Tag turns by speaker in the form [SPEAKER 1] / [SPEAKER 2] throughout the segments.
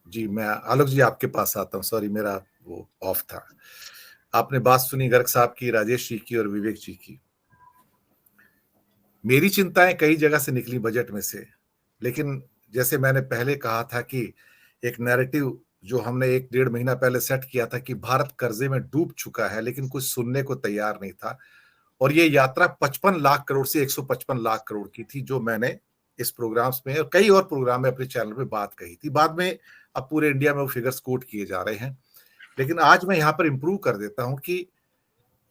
[SPEAKER 1] जी, मैं आलोक जी आपके पास आता हूँ। सॉरी, मेरा वो ऑफ था। आपने बात सुनी गर्ग साहब की, राजेश जी की और विवेक जी की। मेरी चिंताएं कई जगह से निकली बजट में से, लेकिन जैसे मैंने पहले कहा था कि एक नैरेटिव जो हमने 1 डेढ़ महीना पहले सेट किया था कि भारत कर्जे में डूब चुका है, लेकिन कुछ सुनने को तैयार नहीं था। और ये यात्रा 55 लाख करोड़ से 155 लाख करोड़ की थी, जो मैंने इस प्रोग्राम्स में और कई और प्रोग्राम में अपने चैनल पे बात कही थी। बाद में अब पूरे इंडिया में वो फिगर्स कोट किए जा रहे हैं, लेकिन आज मैं यहाँ पर इंप्रूव कर देता हूं कि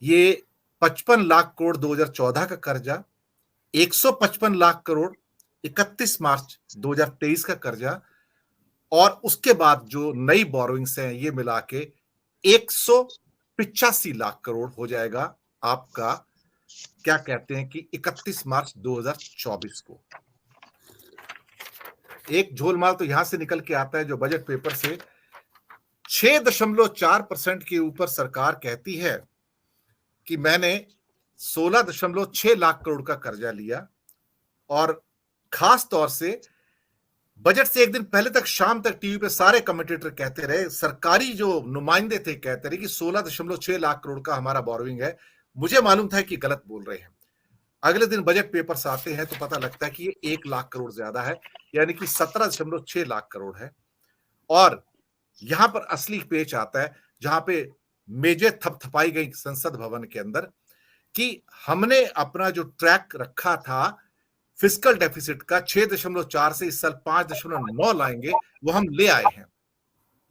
[SPEAKER 1] ये 55 लाख करोड़ 2014 का कर्जा, 155 लाख करोड़ 31 मार्च 2023 का कर्जा, और उसके बाद जो नई बोरोइंग्स हैं ये मिला के 185 लाख करोड़ हो जाएगा आपका, क्या कहते हैं कि 31 मार्च 2024 को। एक झोलमाल तो यहां से निकल के आता है जो बजट पेपर से 6.4% के ऊपर सरकार कहती है कि मैंने 16.6 लाख करोड़ का कर्जा लिया। और खास तौर से बजट से एक दिन पहले तक शाम तक टीवी पे सारे कमेंटेटर कहते रहे, सरकारी जो नुमाइंदे थे कहते रहे कि 16.6 लाख करोड़ का हमारा बोरोइंग है। मुझे मालूम था कि गलत बोल रहे हैं। अगले दिन बजट पेपर्स आते हैं तो पता लगता है कि ये 1 लाख करोड़ ज्यादा है, यानी कि 17.6 लाख करोड़ है। और यहां पर असली पेच आता है, जहां पे मेजें थपथपाई गई संसद भवन के अंदर, कि हमने अपना जो ट्रैक रखा था फिस्कल डेफिसिट का 6.4 से इस साल 5.9 लाएंगे, वो हम ले आए हैं।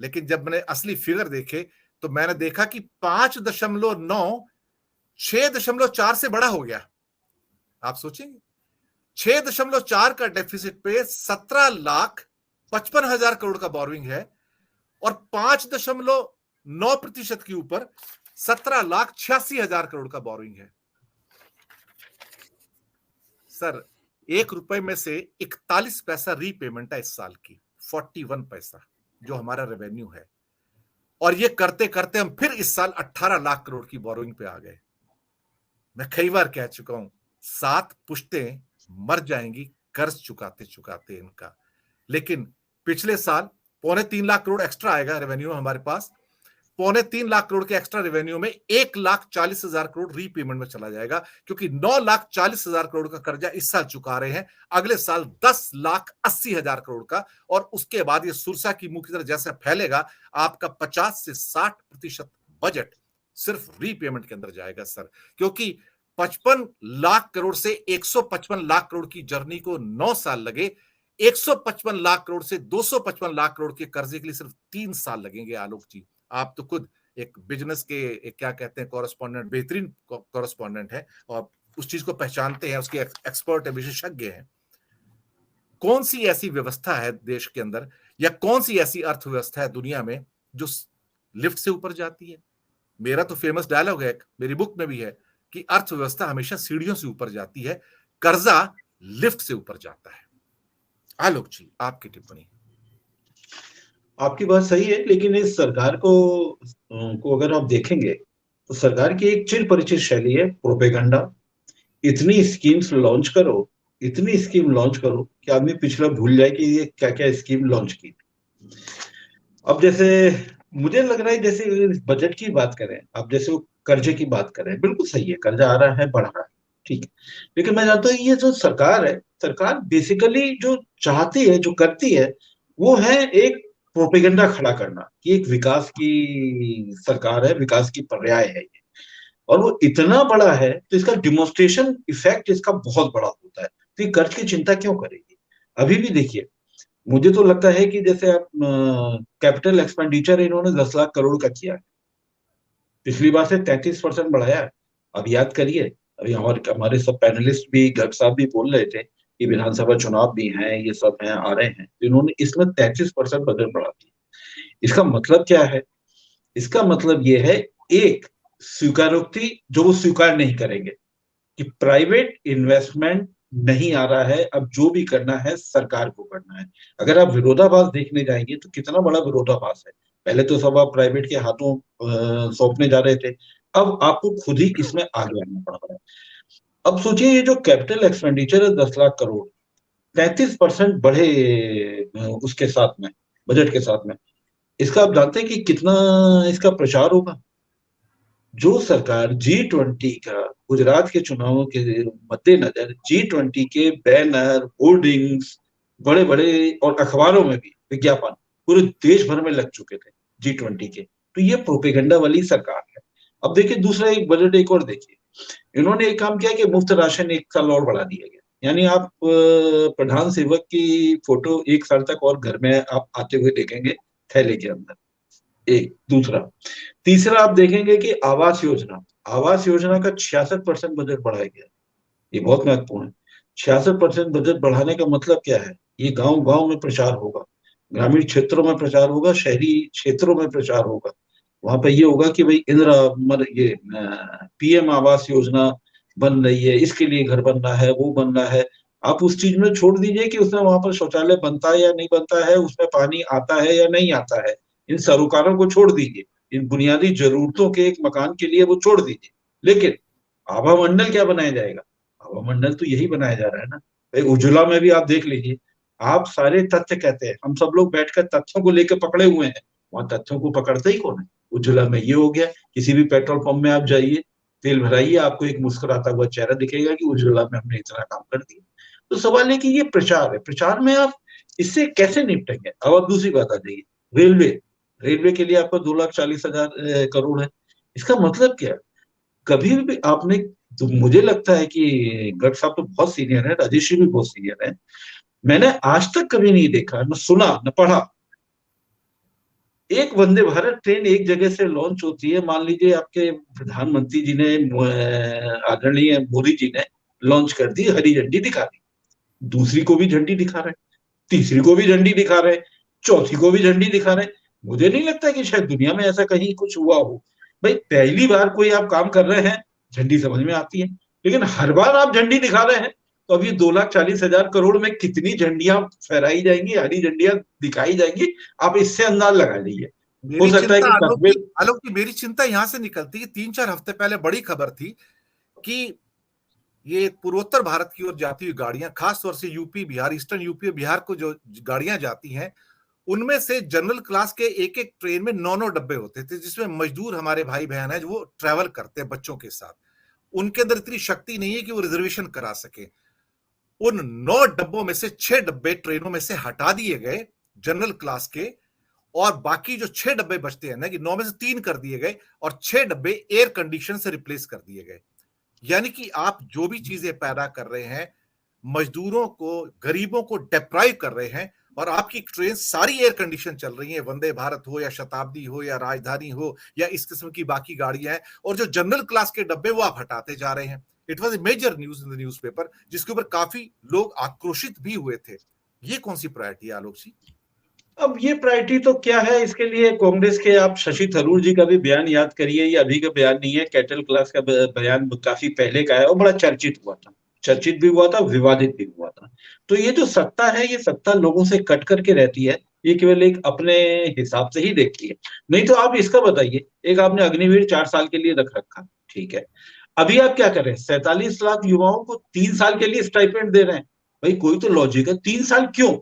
[SPEAKER 1] लेकिन जब मैंने असली फिगर देखे तो मैंने देखा कि 5.9 6.4 से बड़ा हो गया। आप सोचेंगे 6.4 का डेफिसिट पे 17,55,000 करोड़ का बोरोइंग है, और 5.9% के ऊपर 17,86,000 करोड़ का बोरोइंग है। सर, 1 रुपए में से 41 पैसा रीपेमेंट है इस साल की, 41 पैसा जो हमारा रेवेन्यू है। और ये करते करते हम फिर इस साल 18 लाख करोड़ की बोरोइंग पे आ गए। मैं कई बार कह चुका हूं, 7 पुश्तें मर जाएंगी कर्ज चुकाते चुकाते इनका। लेकिन पिछले साल 3.25 लाख करोड़ एक्स्ट्रा आएगा रेवेन्यू हमारे पास। 3.25 लाख करोड़ के एक्स्ट्रा रेवेन्यू में 1,40,000 करोड़ रीपेमेंट में चला जाएगा, क्योंकि 9,40,000 करोड़ का कर्जा इस साल चुका रहे हैं, अगले साल 10,80,000 करोड़ का। और उसके बाद ये सुरसा की मुंह की तरह जैसे फैलेगा, आपका 50 से 60% बजट सिर्फ रीपेमेंट के अंदर जाएगा सर। क्योंकि 55 लाख करोड़ से 155 लाख करोड़ की जर्नी को 9 साल लगे, 155 लाख करोड़ से 255 लाख करोड़ के कर्जे के लिए सिर्फ 3 साल लगेंगे। आलोक जी, आप तो खुद एक बिजनेस के एक क्या कहते हैं कॉरेस्पॉन्डेंट, बेहतरीन कॉरेस्पॉन्डेंट है और उस चीज को पहचानते हैं, उसके एक्सपर्ट है, विशेषज्ञ हैं। कौन सी ऐसी व्यवस्था है देश के अंदर, या कौन सी ऐसी अर्थव्यवस्था है दुनिया में जो लिफ्ट से ऊपर जाती है? मेरा तो फेमस डायलॉग है, मेरी बुक में भी है, कि अर्थव्यवस्था हमेशा सीढ़ियों से ऊपर जाती है, कर्जा लिफ्ट से ऊपर जाता है। आलोक जी, आपकी टिप्पणी।
[SPEAKER 2] आपकी बात सही है, लेकिन इस सरकार को अगर आप देखेंगे तो सरकार की एक चिर परिचित शैली है प्रोपेगेंडा। इतनी स्कीम्स लॉन्च करो, इतनी स्कीम लॉन्च करो कि आदमी पिछला भूल जाए कि ये क्या क्या स्कीम लॉन्च की। अब जैसे मुझे लग रहा है, जैसे इस बजट की बात करें, अब जैसे वो कर्जे की बात करें, बिल्कुल सही है, कर्जा आ रहा है, बढ़ रहा है, ठीक है। लेकिन मैं जानता हूँ ये जो सरकार है, सरकार बेसिकली जो चाहती है, जो करती है, वो है एक प्रोपेगेंडा खड़ा करना कि एक विकास की सरकार है, विकास की पर्याय है ये। और वो इतना बड़ा है तो इसका डिमोन्स्ट्रेशन इफेक्ट इसका बहुत बड़ा होता है। तो ये कर्ज की चिंता क्यों करेगी? अभी भी देखिए, मुझे तो लगता है कि जैसे आप कैपिटल एक्सपेंडिचर इन्होंने 10 लाख करोड़ का किया है, पिछली बार से 33% बढ़ाया है। अब याद करिए, अभी हमारे हमारे सब पैनलिस्ट भी, गर्ग साहब भी बोल रहे थे कि विधानसभा चुनाव भी हैं, ये सब हैं, आ रहे हैं, तो इन्होंने इसमें 33% बजट बढ़ा दिया। इसका मतलब क्या है? इसका मतलब ये है, एक स्वीकारोक्ति जो वो स्वीकार नहीं करेंगे कि प्राइवेट इन्वेस्टमेंट नहीं आ रहा है, अब जो भी करना है सरकार को करना है। अगर आप विरोधाभास देखने जाएंगे तो कितना बड़ा विरोधाभास है। पहले तो सब आप प्राइवेट के हाथों सौंपने जा रहे थे, अब आपको खुद ही इसमें आगे आना पड़ रहा है। अब सोचिए, ये जो कैपिटल एक्सपेंडिचर है 10 लाख करोड़, 33% बढ़े उसके साथ में, बजट के साथ में। इसका आप जानते हैं कि कितना इसका प्रचार होगा? जो सरकार G20 का, गुजरात के चुनावों के मद्देनजर G20 के बैनर, होर्डिंग्स, बड़े बड़े और अखबारों में भी विज्ञापन पूरे देश भर में लग चुके थे G20 के, तो ये प्रोपेगेंडा वाली सरकार है। अब देखिए दूसरा एक बजट एक और देखिए, इन्होंने एक काम किया कि मुफ्त राशन 1 साल और बढ़ा दिया गया, यानी आप प्रधान सेवक की फोटो 1 साल तक और घर में आप आते हुए देखेंगे थैले के अंदर। एक दूसरा, तीसरा आप देखेंगे कि आवास योजना का 66% बजट बढ़ाया गया। ये बहुत महत्वपूर्ण है। 66% बजट बढ़ाने का मतलब क्या है? ये गांव गांव में प्रचार होगा, ग्रामीण क्षेत्रों में प्रचार होगा, शहरी क्षेत्रों में प्रचार होगा। वहां पर ये होगा कि भाई ये पीएम आवास योजना बन रही है, इसके लिए घर बन रहा है, वो बन रहा है। आप उस चीज में छोड़ दीजिए कि उसमें वहां पर शौचालय बनता है या नहीं बनता है, उसमें पानी आता है या नहीं आता है, इन सरोकारों को छोड़ दीजिए, इन बुनियादी जरूरतों के एक मकान के लिए वो छोड़ दीजिए। लेकिन आभा मंडल क्या बनाया जाएगा? आभा मंडल तो यही बनाया जा रहा है ना भाई। उज्ज्वला में भी आप देख लीजिए, आप सारे तथ्य कहते हैं, हम सब लोग बैठकर तथ्यों को लेकर पकड़े हुए हैं, वहां तथ्यों को पकड़ते ही कौन है? उज्ज्वला में ये हो गया, किसी भी पेट्रोल पंप में आप जाइए, तेल भराइए, आपको एक मुस्कुराता हुआ चेहरा दिखेगा कि उज्ज्वला में हमने इतना काम कर दिया। तो सवाल है कि ये प्रचार है, प्रचार में आप इससे कैसे निपटेंगे? अब आप दूसरी बात आ जाइए, रेलवे। रेलवे के लिए आपका 2,40,000 करोड़ है। इसका मतलब क्या है? कभी भी आपने, तो मुझे लगता है कि गर्ग साहब तो बहुत सीनियर है, राजेश जी भी बहुत सीनियर है, मैंने आज तक कभी नहीं देखा, न सुना, न पढ़ा, एक वंदे भारत ट्रेन एक जगह से लॉन्च होती है, मान लीजिए आपके प्रधानमंत्री जी ने, आदरणीय मोदी जी ने लॉन्च कर दी, हरी झंडी दिखा दी, दूसरी को भी झंडी दिखा रहे, तीसरी को भी झंडी दिखा रहे, चौथी को भी झंडी दिखा रहे। मुझे नहीं लगता कि शायद दुनिया में ऐसा कहीं कुछ हुआ हो। भाई पहली बार कोई आप काम कर रहे हैं, झंडी समझ में आती है, लेकिन हर बार आप झंडी दिखा रहे हैं, तो अभी 2,40,000 करोड़ में कितनी झंडियां फहराई जाएंगी, हरी झंडियां दिखाई जाएंगी, आप इससे अंदाज लगा लीजिए। हो
[SPEAKER 1] मेरी
[SPEAKER 2] सकता है
[SPEAKER 1] चिंता
[SPEAKER 2] कि कस्बे,
[SPEAKER 1] आलोक की मेरी चिंता यहां से निकलती है। 3-4 हफ्ते पहले बड़ी खबर थी कि ये पूर्वोत्तर भारत की ओर जाती हुई गाड़ियां, खास तौर से यूपी बिहार, ईस्टर्न यूपी और बिहार को जो गाड़ियां जाती हैं, उनमें से जनरल क्लास के एक एक ट्रेन में 9-9 डब्बे होते थे, जिसमें मजदूर हमारे भाई बहन है जो वो ट्रैवल करते हैं बच्चों के साथ। उनके अंदर इतनी शक्ति नहीं है कि वो रिजर्वेशन करा सके। उन 9 डब्बों में से 6 डब्बे ट्रेनों में से हटा दिए गए जनरल क्लास के, और बाकी जो 6 डब्बे बचते हैं ना, कि 9 में से 3 कर दिए गए और 6 डब्बे एयर कंडीशन से रिप्लेस कर दिए गए। यानी कि आप जो भी चीजें पैदा कर रहे हैं, मजदूरों को, गरीबों को डिप्राइव कर रहे हैं, और आपकी ट्रेन सारी एयर कंडीशन चल रही है, वंदे भारत हो या शताब्दी हो या राजधानी हो या इस किस्म की बाकी गाड़ियां हैं, और जो जनरल क्लास के डब्बे वो आप हटाते जा रहे हैं। It was a major news in the newspaper, जिसके ऊपर काफी लोग आक्रोशित भी हुए थे। ये कौन सी प्रायोरिटी है आलोक जी?
[SPEAKER 2] अब ये प्रायोरिटी तो क्या है, इसके लिए कांग्रेस के आप शशि थरूर जी का भी बयान याद करिए, ये अभी का बयान नहीं है, कैटल क्लास का बयान काफी पहले का है और बड़ा चर्चित हुआ था, चर्चित भी हुआ था, विवादित भी हुआ था। तो ये जो सत्ता है, ये सत्ता लोगों से कट करके रहती है, ये केवल एक अपने हिसाब से ही देखती है। नहीं तो आप इसका बताइए, एक आपने अग्निवीर 4 साल के लिए रख रखा, ठीक है, अभी आप क्या कर रहे हैं? 47 लाख युवाओं को 3 साल के लिए स्टाइपेंड दे रहे हैं। भाई कोई तो लॉजिक है, 3 साल क्यों?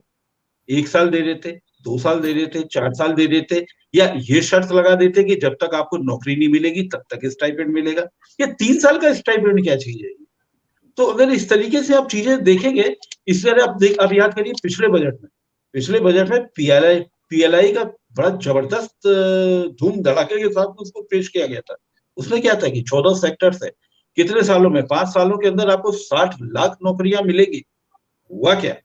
[SPEAKER 2] 1 साल दे देते, 2 साल दे देते, 4 साल दे देते, या ये शर्त लगा देते कि जब तक आपको नौकरी नहीं मिलेगी तब तक स्टाइपेंड मिलेगा। ये 3 साल का स्टाइपेंड क्या चीज है? तो अगर इस तरीके से आप चीजें देखेंगे, इस तरह आप याद करिए पिछले बजट में पीएलआई का बड़ा जबरदस्त धूम धड़ाके के साथ उसको पेश किया गया था। उसमें क्या था कि 14 सेक्टर्स है, कितने सालों में, 5 सालों के अंदर आपको 60 लाख नौकरियां मिलेगी। हुआ क्या?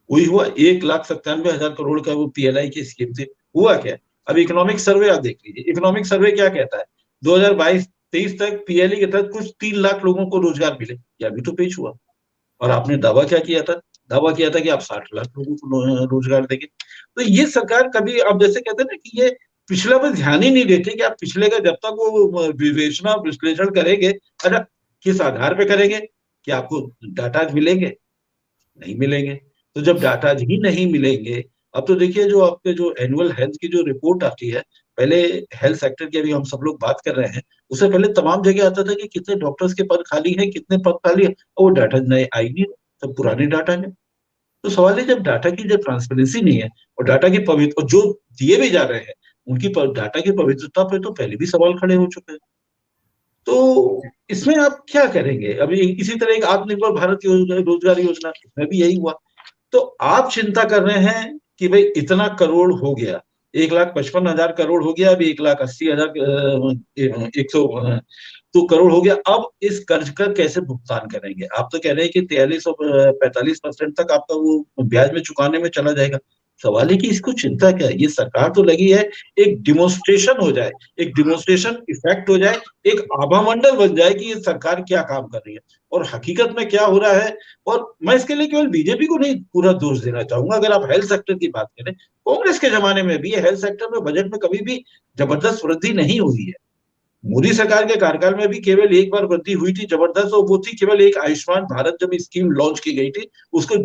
[SPEAKER 2] वही हुआ, 1,97,000 करोड़ का वो पीएलआई की स्कीम थी, हुआ क्या? अब इकोनॉमिक सर्वे आप देख लीजिए, इकोनॉमिक सर्वे क्या कहता है, 2022-23 तक पीएलआई के तहत कुछ 3 लाख लोगों को रोजगार मिले, ये अभी तो पेश हुआ। और आपने दावा क्या किया था? दावा किया था कि आप 60 लाख लोगों को रोजगार देंगे। तो ये सरकार कभी, आप जैसे कहते हैं ना कि ये पिछला पर ध्यान ही नहीं देते कि आप पिछले का जब तक वो विवेचना विश्लेषण करेंगे, अच्छा किस आधार पे करेंगे कि आपको डाटा मिलेंगे? नहीं मिलेंगे। तो जब डाटा ही नहीं मिलेंगे, अब तो देखिए जो आपके जो एनुअल हेल्थ की जो रिपोर्ट आती है, पहले हेल्थ सेक्टर की अभी हम सब लोग बात कर रहे हैं, उससे पहले तमाम जगह आता था कि कितने डॉक्टर्स के पद खाली हैं, कितने पद खाली है, और वो डाटा नए आई नहीं, सब पुराने डाटा है। तो सवाल है, जब डाटा की जो ट्रांसपेरेंसी नहीं है और डाटा की पवित्र जो दिए भी जा रहे हैं उनकी डाटा की पवित्रता पे तो पहले भी सवाल खड़े हो चुके हैं। तो इसमें आप क्या करेंगे? अभी इसी तरह एक आत्मनिर्भर भारत योजना, रोजगार योजना, इसमें भी यही हुआ। तो आप चिंता कर रहे हैं कि भाई इतना करोड़ हो गया, 1,55,000 करोड़ हो गया, अभी 1,80,000 तो करोड़ हो गया, अब इस कर्ज का कैसे भुगतान करेंगे? आप तो कह रहे हैं कि 43 और 45% तक आपका वो ब्याज में चुकाने में चला जाएगा। सवाल है कि इसको चिंता क्या है? ये सरकार तो लगी है एक डिमोन्स्ट्रेशन हो जाए, एक डिमोन्स्ट्रेशन इफेक्ट हो जाए, एक आभामंडल बन जाए कि ये सरकार क्या काम कर रही है और हकीकत में क्या हो रहा है। और मैं इसके लिए केवल बीजेपी को नहीं पूरा दोष देना चाहूंगा। अगर आप हेल्थ सेक्टर की बात करें, कांग्रेस के जमाने में भी हेल्थ सेक्टर में बजट में कभी भी जबरदस्त वृद्धि नहीं हुई है। मोदी सरकार के कार्यकाल में भी केवल एक बार वृद्धि हुई थी जबरदस्त, और वो थी केवल एक आयुष्मान भारत जब स्कीम लॉन्च की गई थी, उसको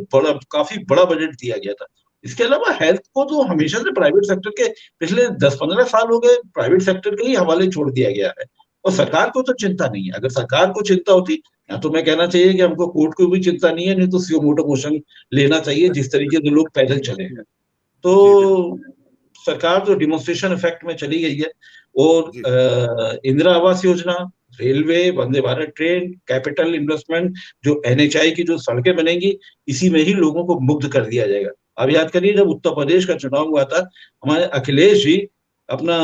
[SPEAKER 2] काफी बड़ा बजट दिया गया था। इसके अलावा हेल्थ को तो हमेशा से प्राइवेट सेक्टर के, पिछले 10-15 साल हो गए प्राइवेट सेक्टर के ही हवाले छोड़ दिया गया है। और सरकार को तो चिंता नहीं है। अगर सरकार को चिंता होती, या तो मैं कहना चाहिए कि हमको कोर्ट को भी चिंता नहीं है, नहीं तो सुओ मोटो मोशन लेना चाहिए जिस तरीके से लोग पैदल चले हैं। तो
[SPEAKER 1] जी बिल्कुल।
[SPEAKER 2] सरकार तो डिमोन्स्ट्रेशन इफेक्ट में चली गई है। और
[SPEAKER 1] जी
[SPEAKER 2] Indira Awas Yojana, railway, Vande Bharat train, capital investment, जो एनएचआई की जो सड़कें बनेंगी, इसी में ही लोगों को मुग्ध कर दिया जाएगा। अब याद करिए, जब उत्तर प्रदेश का चुनाव हुआ था, हमारे अखिलेश जी अपना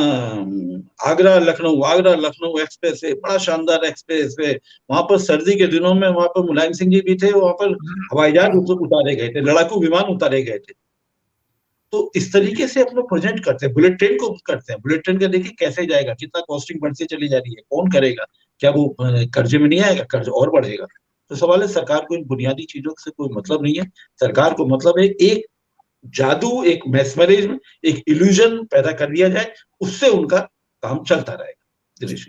[SPEAKER 2] आगरा लखनऊ एक्सप्रेस वे, बड़ा शानदार एक्सप्रेस वे, वहां पर सर्दी के दिनों में वहां पर मुलायम सिंह जी भी थे, वहां पर हवाई जहाज उतारे गए थे, लड़ाकू विमान उतारे गए थे। तो इस तरीके से अपना प्रोजेक्ट करते हैं। बुलेट ट्रेन को करते हैं, बुलेट ट्रेन का देखिए कैसे जाएगा, कितना कॉस्टिंग बढ़ती चली जा रही है, कौन करेगा? क्या वो कर्जे में नहीं आएगा? कर्ज और बढ़ेगा। तो सवाल है, सरकार को इन बुनियादी चीजों से कोई मतलब नहीं है। सरकार को मतलब है एक जादू, एक मैस्मरिज्म, एक इल्यूजन पैदा कर दिया जाए, उससे उनका काम चलता रहेगा। दिनेश,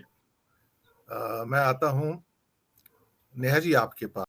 [SPEAKER 1] मैं आता हूं नेहा जी आपके पास।